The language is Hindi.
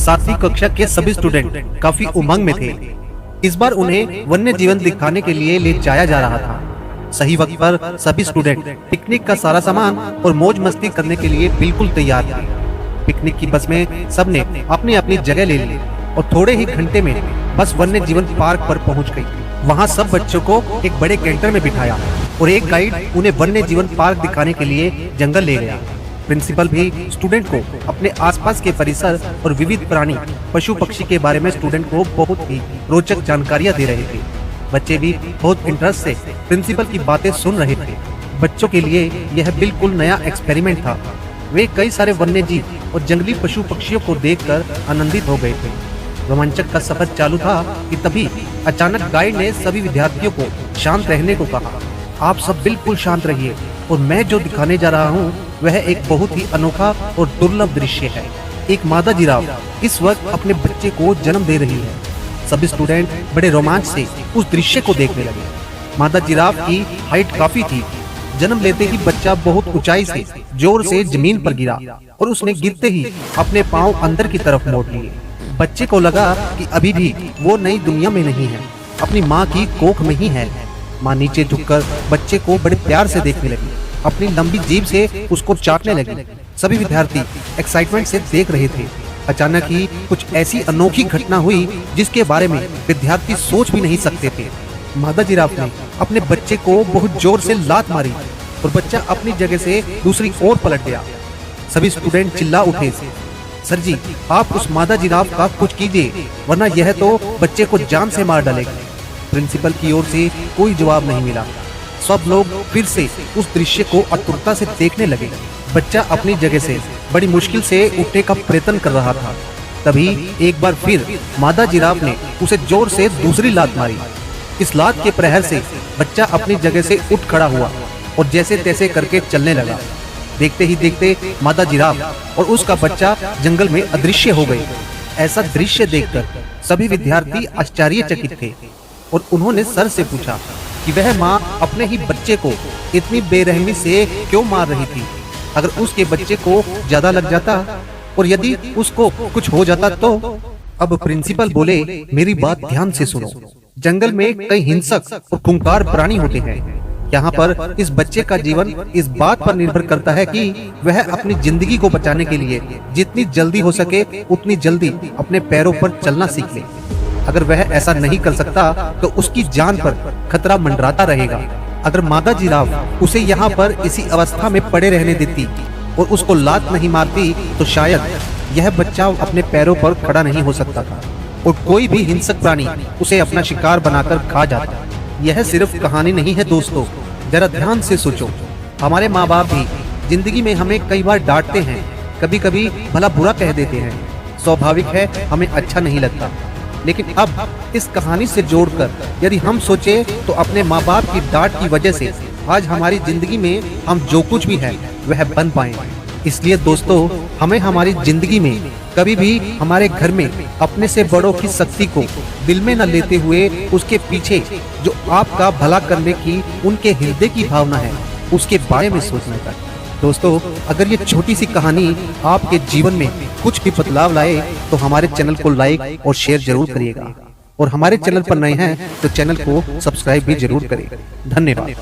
सातवीं कक्षा के सभी स्टूडेंट काफी उमंग में थे। इस बार उन्हें वन्य जीवन दिखाने के लिए ले जाया जा रहा था। सही वक्त पर सभी स्टूडेंट पिकनिक का सारा सामान और मौज मस्ती करने के लिए बिल्कुल तैयार थे। पिकनिक की बस में सबने अपनी अपनी जगह ले ली और थोड़े ही घंटे में बस वन्य जीवन पार्क पर पहुंच गई। वहां सब बच्चों को एक बड़े कैंटर में बिठाया और एक गाइड उन्हें वन्य जीवन पार्क दिखाने के लिए जंगल ले गया। प्रिंसिपल भी स्टूडेंट को अपने आसपास के परिसर और विविध प्राणी पशु पक्षी के बारे में स्टूडेंट को बहुत ही रोचक जानकारियां दे रहे थे। बच्चे भी बहुत इंटरेस्ट से प्रिंसिपल की बातें सुन रहे थे। बच्चों के लिए यह बिल्कुल नया एक्सपेरिमेंट था। वे कई सारे वन्य जीव और जंगली पशु पक्षियों को देखकर आनंदित हो गए थे। रोमांचक का सफर चालू था कि तभी अचानक गाइड ने सभी विद्यार्थियों को शांत रहने को कहा। आप सब बिल्कुल शांत रहिए और मैं जो दिखाने जा रहा हूँ वह एक बहुत ही अनोखा और दुर्लभ दृश्य है। एक मादा जिराफ इस वक्त अपने बच्चे को जन्म दे रही है। सभी स्टूडेंट बड़े रोमांच से उस दृश्य को देखने लगे। मादा जिराफ की हाइट काफी थी। जन्म लेते ही बच्चा बहुत ऊंचाई से जोर से जमीन पर गिरा और उसने गिरते ही अपने पांव अंदर की तरफ मोड़ लिए। बच्चे को लगा कि अभी भी वो नई दुनिया में नहीं है, अपनी माँ की कोख में ही है। माँ नीचे झुककर बच्चे को बड़े प्यार से देखने लगी, अपनी लंबी जीभ से उसको चाटने लगी। सभी विद्यार्थी एक्साइटमेंट से देख रहे थे। अचानक ही कुछ ऐसी अनोखी घटना हुई जिसके बारे में विद्यार्थी सोच भी नहीं सकते थे। मादा जिराफ ने अपने बच्चे को बहुत जोर से लात मारी और बच्चा अपनी जगह से दूसरी ओर पलट गया। सभी स्टूडेंट चिल्ला उठे, सर जी आप उस मादा जिराफ का कुछ कीजिए वरना यह तो बच्चे को जान से मार डालेगा। प्रिंसिपल की ओर से कोई जवाब नहीं मिला। सब लोग फिर से उस दृश्य को आतुरता से देखने लगे। बच्चा अपनी जगह से बड़ी मुश्किल से उठने का प्रयत्न कर रहा था। तभी एक बार फिर मादा जिराफ ने उसे जोर से दूसरी लात मारी। इस लात के प्रहार से बच्चा अपनी जगह से उठ खड़ा हुआ और जैसे तैसे करके चलने लगा। देखते ही देखते मादा जिराफ और उसका बच्चा जंगल में अदृश्य हो गए। ऐसा दृश्य देखकर सभी विद्यार्थी आश्चर्यचकित थे और उन्होंने सर से पूछा कि वह माँ अपने ही बच्चे को इतनी बेरहमी से क्यों मार रही थी। अगर उसके बच्चे को ज्यादा लग जाता और यदि उसको कुछ हो जाता तो। अब प्रिंसिपल बोले, मेरी बात ध्यान से सुनो। जंगल में कई हिंसक और खूंखार प्राणी होते हैं। यहाँ पर इस बच्चे का जीवन इस बात पर निर्भर करता है कि वह अपनी जिंदगी को बचाने के लिए जितनी जल्दी हो सके उतनी जल्दी अपने पैरों पर चलना सीख ले। अगर वह ऐसा नहीं कर सकता तो उसकी जान पर खतरा मंडराता रहेगा। अगर मादा जिराफ उसे यहाँ पर इसी अवस्था में पड़े रहने देती और उसको लात नहीं मारती तो शायद यह बच्चा अपने पैरों पर खड़ा नहीं हो सकता था और कोई भी हिंसक प्राणी उसे अपना शिकार बनाकर खा जाता। यह सिर्फ कहानी नहीं है दोस्तों, जरा ध्यान से सोचो। हमारे माँ बाप भी जिंदगी में हमें कई बार डांटते हैं, कभी कभी भला बुरा कह देते हैं। स्वाभाविक है हमें अच्छा नहीं लगता, लेकिन अब इस कहानी से जोड़कर यदि हम सोचे तो अपने माँ बाप की डांट की वजह से आज हमारी जिंदगी में हम जो कुछ भी है वह बन पाए। इसलिए दोस्तों हमें हमारी जिंदगी में कभी भी हमारे घर में अपने से बड़ों की शक्ति को दिल में न लेते हुए उसके पीछे जो आपका भला करने की उनके हृदय की भावना है उसके बारे में सोचना चाहिए। दोस्तों अगर ये छोटी सी कहानी आपके जीवन में कुछ भी बदलाव लाए तो हमारे चैनल को लाइक और शेयर जरूर करिएगा और हमारे चैनल पर नए हैं तो चैनल को सब्सक्राइब भी जरूर करें। धन्यवाद।